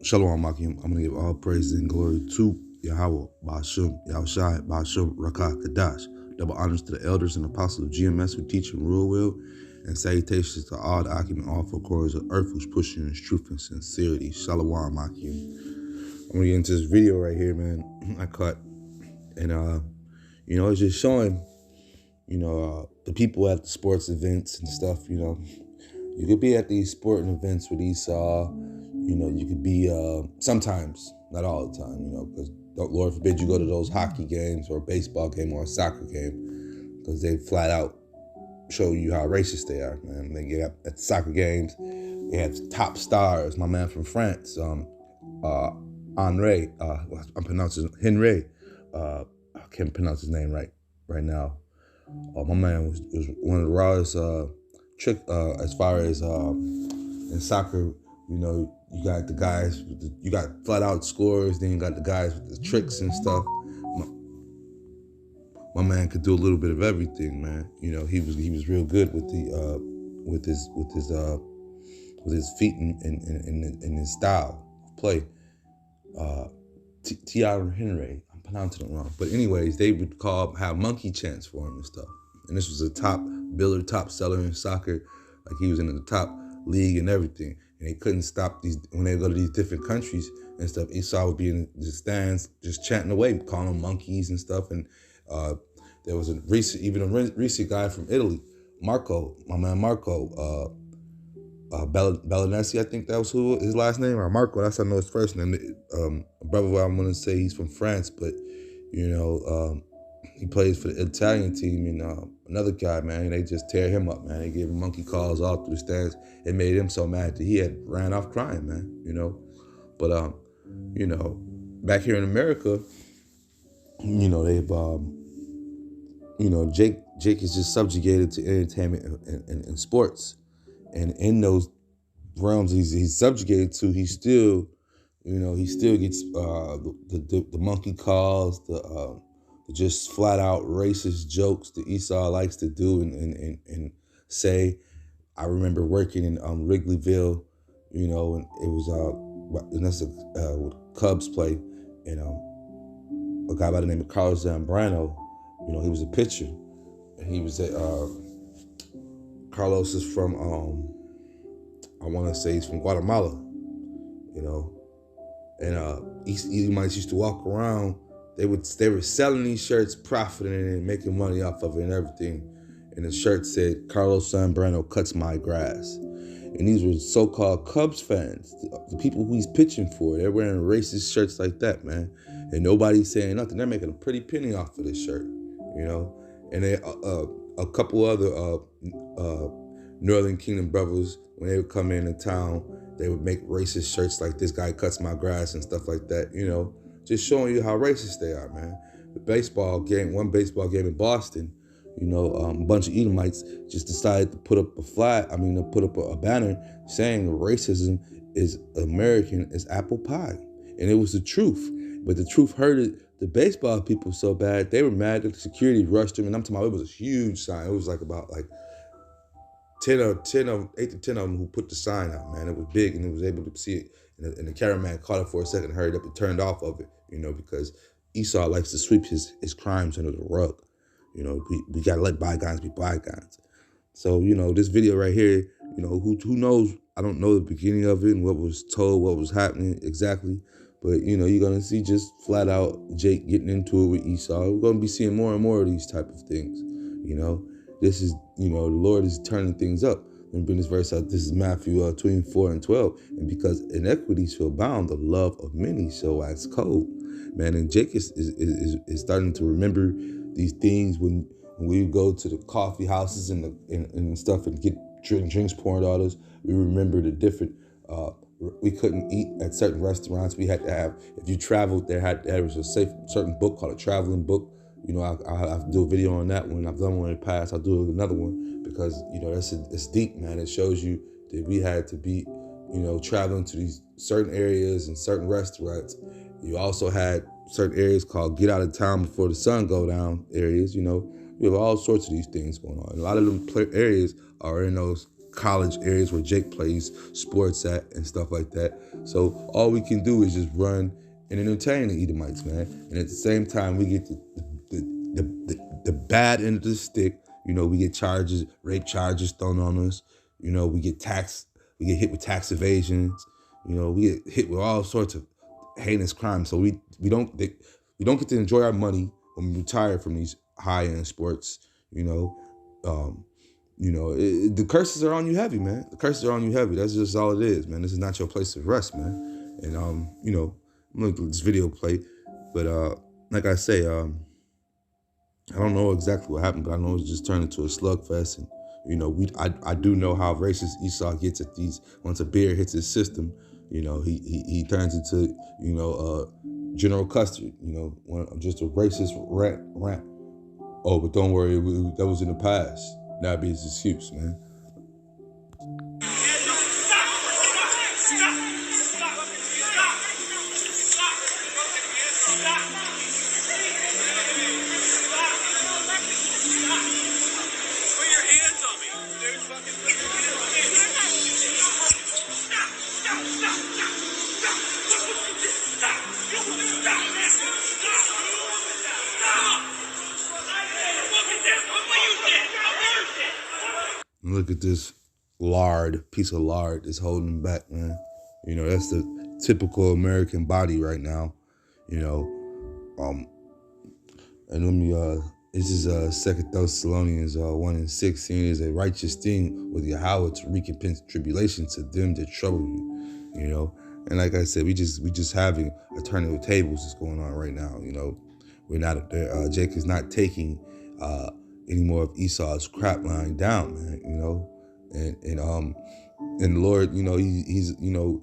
Shalom, Makim. I'm going to give all praise and glory to Yahweh, Ba'ashem, Yahushai, Ba'ashem, Rakah, Kadash. Double honors to the elders and apostles of GMS who teach and rule well, and salutations to all the Akim and all four corners of earth who's pushing in truth and sincerity. Shalom, Makim. I'm going to get into this video right here, man. I caught, and, it's just showing, the people at the sports events and stuff, You could be at these sporting events with Esau. You could be sometimes, not all the time, because Lord forbid you go to those hockey games or a baseball game or a soccer game, because they flat out show you how racist they are, man. They get up at the soccer games, they have top stars. My man from France, Henry, I'm pronouncing Henry. I can't pronounce his name right now. My man was one of the rawest trick as far as in soccer. You got the guys you got flat out scores, then you got the guys with the tricks and stuff. My man could do a little bit of everything, man. He was real good with the with his feet and his style of play. Thierry Henry, I'm pronouncing it wrong, but anyways, they would have monkey chants for him and stuff. And this was a top biller, top seller in soccer, like he was in the top league and everything. And they couldn't stop these when they go to these different countries and stuff. Esau would be in the stands just chanting away, calling them monkeys and stuff. And there was a recent guy from Italy, Marco, my man Marco, Bellinesi, I think that was his last name, or Marco. That's how I know his first name. Brother, I'm gonna say he's from France, but he plays for the Italian team, and another guy, man, they just tear him up, man. They gave him monkey calls all through the stands. It made him so mad that he had ran off crying, man, But, back here in America, they've, Jake is just subjugated to entertainment and sports. And in those realms he's subjugated to, he still gets the monkey calls, the just flat out racist jokes that Esau likes to do and say. I remember working in Wrigleyville, and it was and that's Cubs play, and a guy by the name of Carlos Zambrano, he was a pitcher, and he was Carlos is from I want to say he's from Guatemala, and Edomites used to walk around. They were selling these shirts, profiting and making money off of it and everything. And the shirt said, Carlos Zambrano cuts my grass. And these were so-called Cubs fans, the people who he's pitching for. They're wearing racist shirts like that, man. And nobody's saying nothing. They're making a pretty penny off of this shirt, And they, a couple other Northern Kingdom brothers, when they would come into town, they would make racist shirts like this guy cuts my grass and stuff like that, just showing you how racist they are, man. One baseball game in Boston, a bunch of Edomites just decided to put up a banner saying racism is American as apple pie. And it was the truth. But the truth hurted the baseball people so bad, they were mad that the security rushed them. And I'm talking about, it was a huge sign. It was about 8 to 10 of them who put the sign out, man. It was big, and it was able to see it. And the cameraman caught it for a second, hurried up and turned off of it, because Esau likes to sweep his crimes under the rug. We got to let bygones be bygones. So, this video right here, who knows? I don't know the beginning of it and what was told, what was happening exactly. But, you're going to see just flat out Jake getting into it with Esau. We're going to be seeing more and more of these type of things, This is, the Lord is turning things up. Let me bring this verse out. This is Matthew 24:12. And because iniquities shall abound, the love of many shall wax cold. Man, and Jake is starting to remember these things when we go to the coffee houses and stuff and get drinks poured on us. We remember the different, we couldn't eat at certain restaurants. We had to have, if you traveled there was a certain book called a traveling book. I'll have to do a video on that one. I've done one in the past. I'll do another one because, it's deep, man. It shows you that we had to be, traveling to these certain areas and certain restaurants. You also had certain areas called get out of town before the sun go down areas, We have all sorts of these things going on. And a lot of them areas are in those college areas where Jake plays sports at and stuff like that. So all we can do is just run and entertain the Edomites, man. And at the same time, we get the bad end of the stick. We get charges, rape charges thrown on us. We get hit with tax evasions. We get hit with all sorts of heinous crimes. So we don't get to enjoy our money when we retire from these high-end sports. The curses are on you heavy, man. The curses are on you heavy. That's just all it is, man. This is not your place of rest, man. And I'm gonna let this video play, but like I say, I don't know exactly what happened, but I know it's just turned into a slugfest. And I do know how racist Esau gets at these. Once a bear hits his system, he turns into General Custer. Just a racist rant. Oh, but don't worry, that was in the past. That'd be his excuse, man. Look at this piece of lard that's holding him back, man. That's the typical American body right now. And let me, this is 2 Thessalonians 1:16 is a righteous thing with Yahweh to recompense tribulation to them that trouble you. And like I said, we just having a turning of tables that's going on right now. We're not there. Jake is not taking any more of Esau's crap lying down, man. And the Lord, he's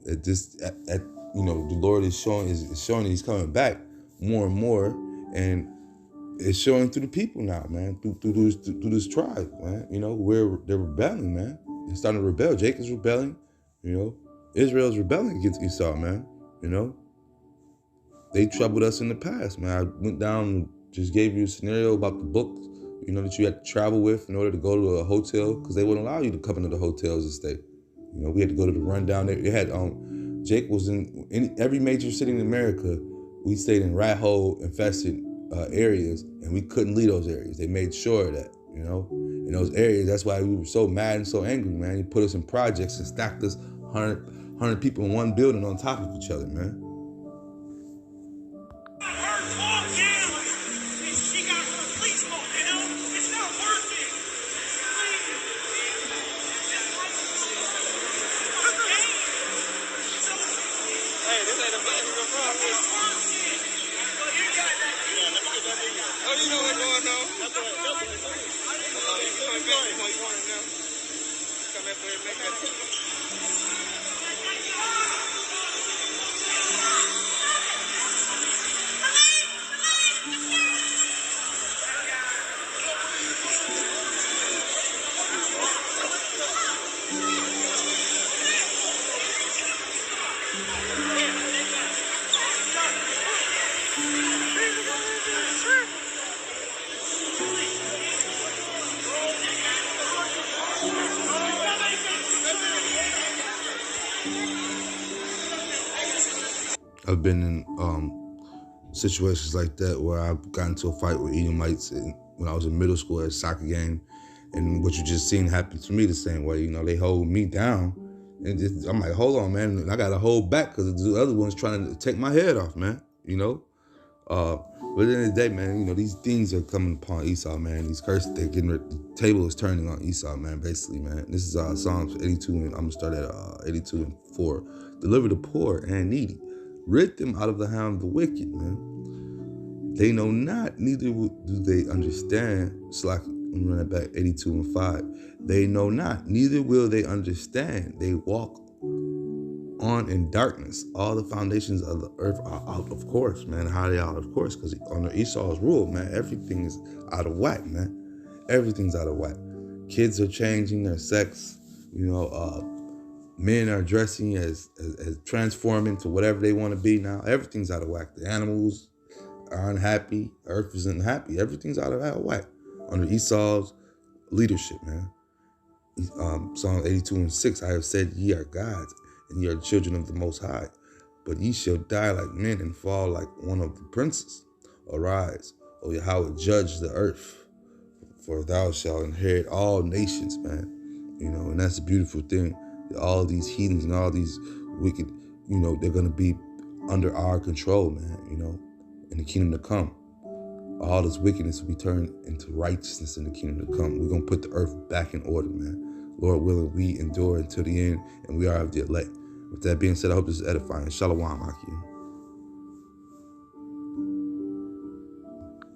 at this the Lord is showing that he's coming back more and more, and it's showing through the people now, man, through this tribe, man. Where they're rebelling, man. They're starting to rebel. Jake is rebelling, Israel's rebelling against Esau, man. They troubled us in the past, man. I went down and just gave you a scenario about the books, that you had to travel with in order to go to a hotel, because they wouldn't allow you to come into the hotels and stay. We had to go to the rundown there. It had Jake was in every major city in America. We stayed in rat hole infested areas, and we couldn't leave those areas. They made sure of that, in those areas. That's why we were so mad and so angry, man. He put us in projects and stacked us 100 people in one building on top of each other, man. Oh, you know what's going on? You coming back before you want it now? Come back for it, make that. I've been in situations like that where I've gotten into a fight with Edomites when I was in middle school at a soccer game, and what you just seen happen to me the same way. They hold me down, and I'm like, hold on, man, and I gotta hold back because the other one's trying to take my head off, man. But at the end of the day, man, these things are coming upon Esau, man. These curses, the table is turning on Esau, man, basically, man. This is Psalms 82, and I'm gonna start at 82:4. Deliver the poor and needy. Rid them out of the hand of the wicked, man. They know not, neither do they understand. Let me run it back, 82:5. They know not, neither will they understand. They walk on in darkness. All the foundations of the earth are out of course, man. How are they out of course? Because under Esau's rule, man, everything is out of whack, man. Everything's out of whack. Kids are changing their sex. Men are dressing as transforming to whatever they want to be now. Everything's out of whack. The animals are unhappy. Earth isn't happy. Everything's out of whack under Esau's leadership, man. Psalm 82:6, I have said ye are gods, and ye are children of the Most High. But ye shall die like men and fall like one of the princes. Arise, O Yahweh, judge the earth, for thou shalt inherit all nations, man. And that's a beautiful thing. All these heathens and all these wicked, they're going to be under our control, man, in the kingdom to come. All this wickedness will be turned into righteousness in the kingdom to come. We're going to put the earth back in order, man. Lord willing, we endure until the end, and we are of the elect. With that being said, I hope this is edifying. Shalom, Akim.